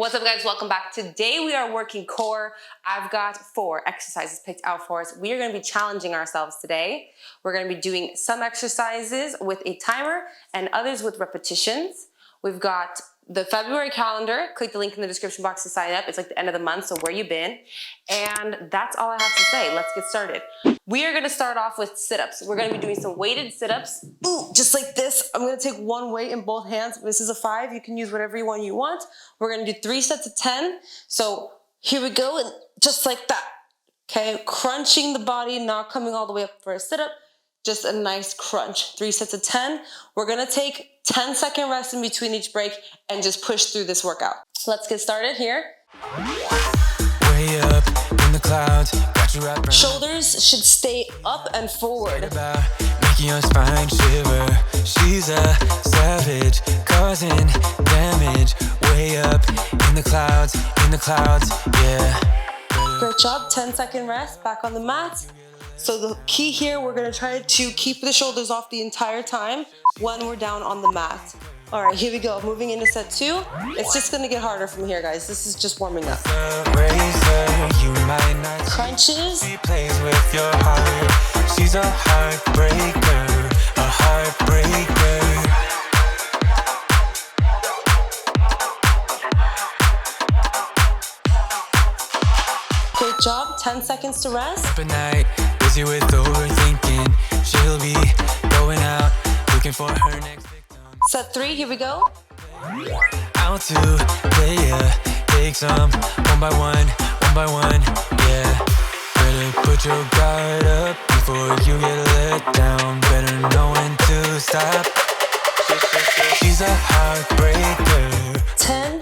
What's up, guys? Welcome back. Today we are working core. I've got 4 exercises picked out for us. We are going to be challenging ourselves today. We're going to be doing some exercises with a timer and others with repetitions. We've got the February calendar. Click the link in the description box to sign up. It's like the end of the month, so where you been? And that's all I have to say. Let's get started. We are going to start off with sit-ups. We're going to be doing some weighted sit-ups. Ooh, just like this. I'm going to take one weight in both hands. This is a 5. You can use whatever one you want. We're going to do 3 sets of 10. So here we go, and just like that. Okay, crunching the body, not coming all the way up for a sit-up. Just a nice crunch. 3 sets of 10. We're going to take 10-second rest in between each break and just push through this workout. Let's get started here. Way up in the clouds, got you wrapped around. Shoulders should stay up and forward. Making your spine shiver. She's a savage, causing damage. Way up in the clouds, yeah. Great job. 10-second rest, back on the mat. So the key here, we're gonna try to keep the shoulders off the entire time when we're down on the mat. All right, here we go. Moving into set 2. It's just gonna get harder from here, guys. This is just warming up. Crunches. She plays with your heart. She's a heartbreaker, a heartbreaker. Great job. 10 seconds to rest. Busy with overthinking, she'll be going out looking for her next victim. Set 3, here we go. Out to play ya, take some one by one, yeah. Better put your guard up before you get let down. Better know when to stop. She's a heartbreaker. 10.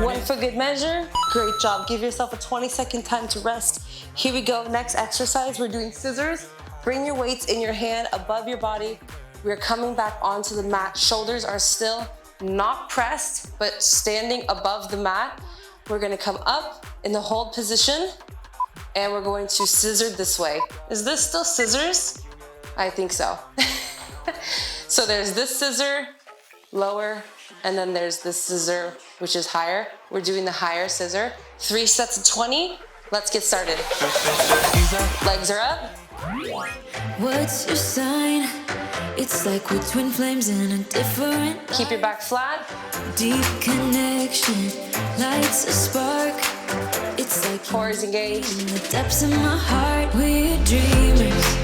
One for good measure. Great job. Give yourself a 20-second time to rest. Here we go. Next exercise, we're doing scissors. Bring your weights in your hand above your body. We're coming back onto the mat. Shoulders are still not pressed, but standing above the mat. We're gonna come up in the hold position, and we're going to scissor this way. Is this still scissors? I think so. So there's this scissor, lower, and then there's this scissor, which is higher. We're doing the higher scissor. 3 sets of 20. Let's get started. Legs are up. What's your sign? It's like we're twin flames in a different. Keep your back flat. Deep connection lights a spark. It's like core is engaged. In the depths of my heart, we're dreamers.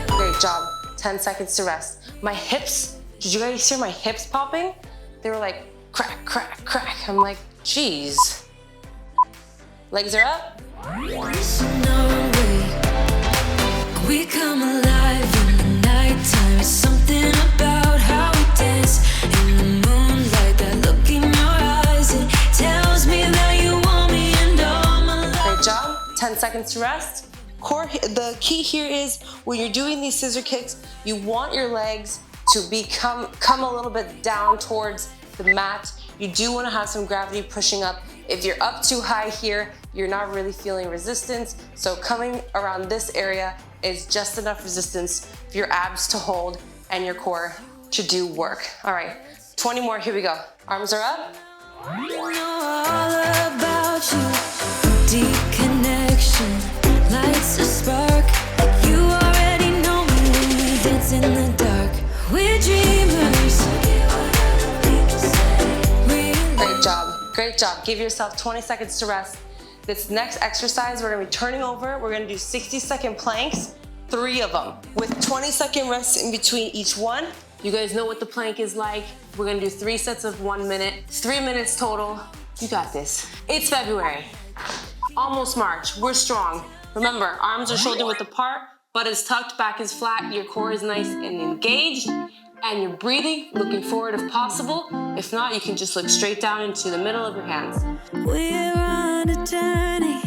Great job. 10 seconds to rest. My hips, did you guys hear my hips popping? They were like crack, crack, crack. I'm like, geez. Legs are up. We come alive in the nighttime. It's something about how we dance in the moonlight. That look in your eyes, it tells me that you want me and all my life. Great job. 10 seconds to rest. Core. The key here is when you're doing these scissor kicks, you want your legs to come a little bit down towards the mat. You do want to have some gravity pushing up. If you're up too high here, you're not really feeling resistance. So coming around this area is just enough resistance for your abs to hold and your core to do work. All right, 20 more, here we go. Arms are up. I know all about you. Deep connection lights a spark. You already know me when we dance in the dark. We're dreamers. Great job, great job. Give yourself 20 seconds to rest. This next exercise, we're gonna be turning over. We're gonna do 60-second planks, 3 of them, with 20-second rests in between each one. You guys know what the plank is like. We're gonna do 3 sets of 1 minute, 3 minutes total. You got this. It's February, almost March. We're strong. Remember, arms are shoulder width apart, butt is tucked, back is flat, your core is nice and engaged, and you're breathing, looking forward if possible. If not, you can just look straight down into the middle of your hands. We're on a journey,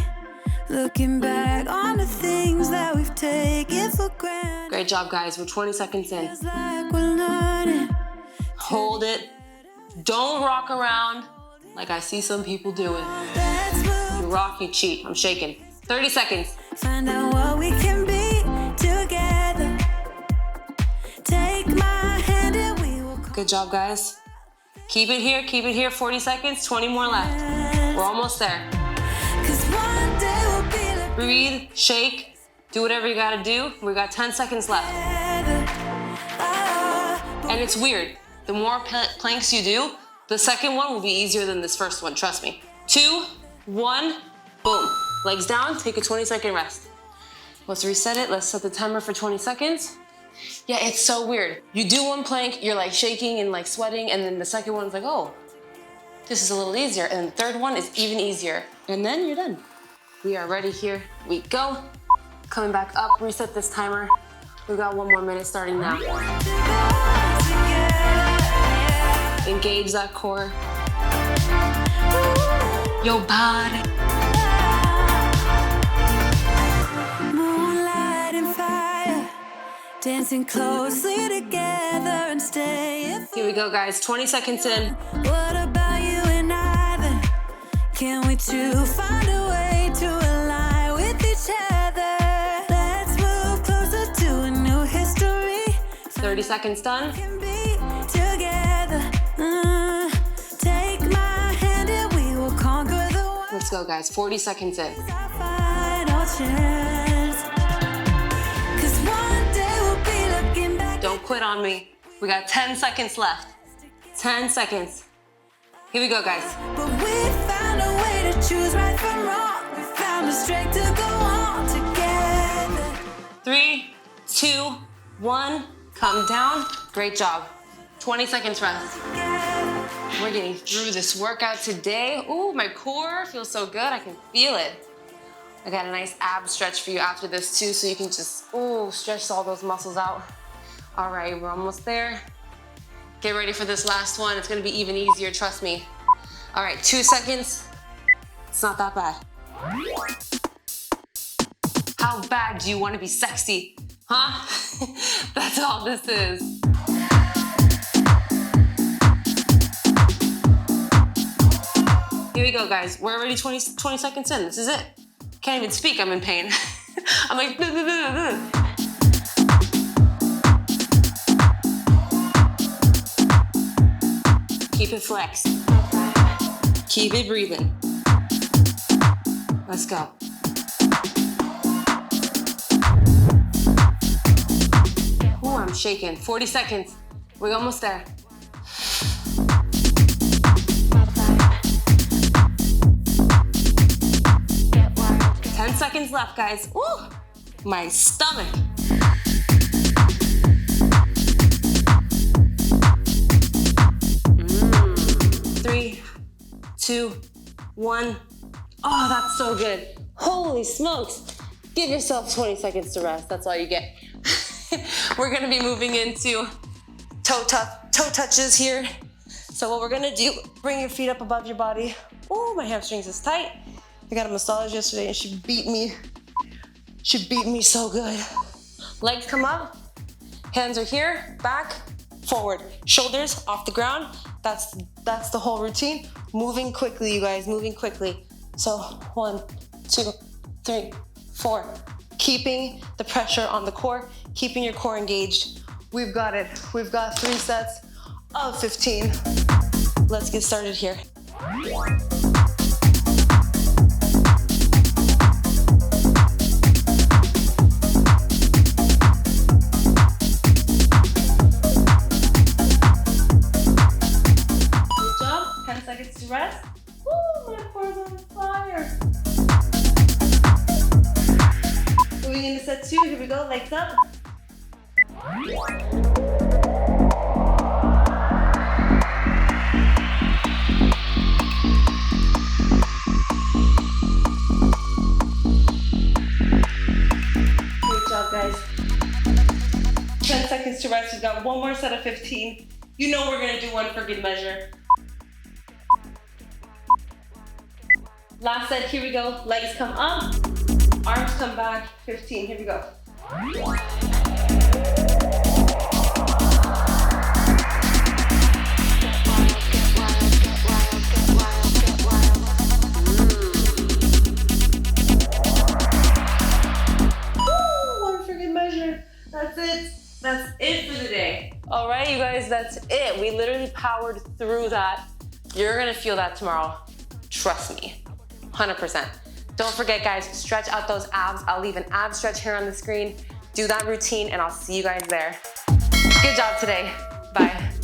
looking back on the things that we've taken for granted. Great job, guys. We're 20 seconds in. Like we're learning. Hold it. Don't rock around like I see some people doing. You rock, you cheat. I'm shaking. 30 seconds. Find out what we can be together. Take my hand and we will. Good job, guys. Keep it here, 40 seconds, 20 more left. We're almost there. Breathe, shake, do whatever you gotta do. We got 10 seconds left. And it's weird. The more planks you do, the second one will be easier than this first one, trust me. 2, 1, boom. Legs down, take a 20-second rest. Let's reset it. Let's set the timer for 20 seconds. Yeah, it's so weird. You do one plank, you're like shaking and like sweating, and then the second one's like, oh, this is a little easier. And the third one is even easier. And then you're done. We are ready, here we go. Coming back up, reset this timer. We've got 1 more minute starting now. Engage that core. Your body. Moonlight and fire, dancing closely together and staying. Here we go, guys. 20 seconds in. What about you and I then? Can we two find a way to align with each other? Let's move closer to a new history. 30 seconds done. Can be together. Take my hand and we will conquer the world. Let's go, guys. 40 seconds in. Our final chance. 'Cause one day we'll be looking back. Don't quit on me. We got 10 seconds left. 10 seconds. Here we go, guys. But we found a way to choose right from wrong. We found the strength to go on together. 3, 2, 1. Come down. Great job. 20 seconds rest. We're getting through this workout today. Ooh, my core feels so good. I can feel it. I got a nice ab stretch for you after this too, so you can just, stretch all those muscles out. All right, we're almost there. Get ready for this last one. It's gonna be even easier, trust me. All right, 2 seconds. It's not that bad. How bad do you wanna be sexy? Huh? That's all this is. Here we go, guys. We're already 20 seconds in. This is it. Can't even speak, I'm in pain. I'm like, bleh, bleh, bleh, bleh. Keep it flexed. Keep it breathing. Let's go. Ooh, I'm shaking. 40 seconds. We're almost there. 10 seconds left, guys. Ooh, my stomach. Three, 2, 1. Oh, that's so good. Holy smokes. Give yourself 20 seconds to rest. That's all you get. We're gonna be moving into toe touches here. So what we're gonna do, bring your feet up above your body. Oh, my hamstrings is tight. I got a massage yesterday and she beat me so good. Legs come up, hands are here, back, forward. Shoulders off the ground. That's the whole routine. Moving quickly, you guys, moving quickly. So 1, 2, 3, 4. Keeping the pressure on the core, keeping your core engaged. We've got it. We've got 3 sets of 15. Let's get started here. To rest. Woo, my core's on fire. Moving into set 2, here we go, legs up. Great job, guys. 10 seconds to rest. We've got 1 more set of 15. You know we're gonna do one for good measure. Last set, here we go. Legs come up, arms come back. 15, here we go. Woo, one for good measure. That's it. That's it for the day. All right, you guys, guys, that's it. We literally powered through that. You're gonna feel that tomorrow. Trust me, 100%. Don't forget, guys, stretch out those abs. I'll leave an ab stretch here on the screen. Do that routine, and I'll see you guys there. Good job today. Bye.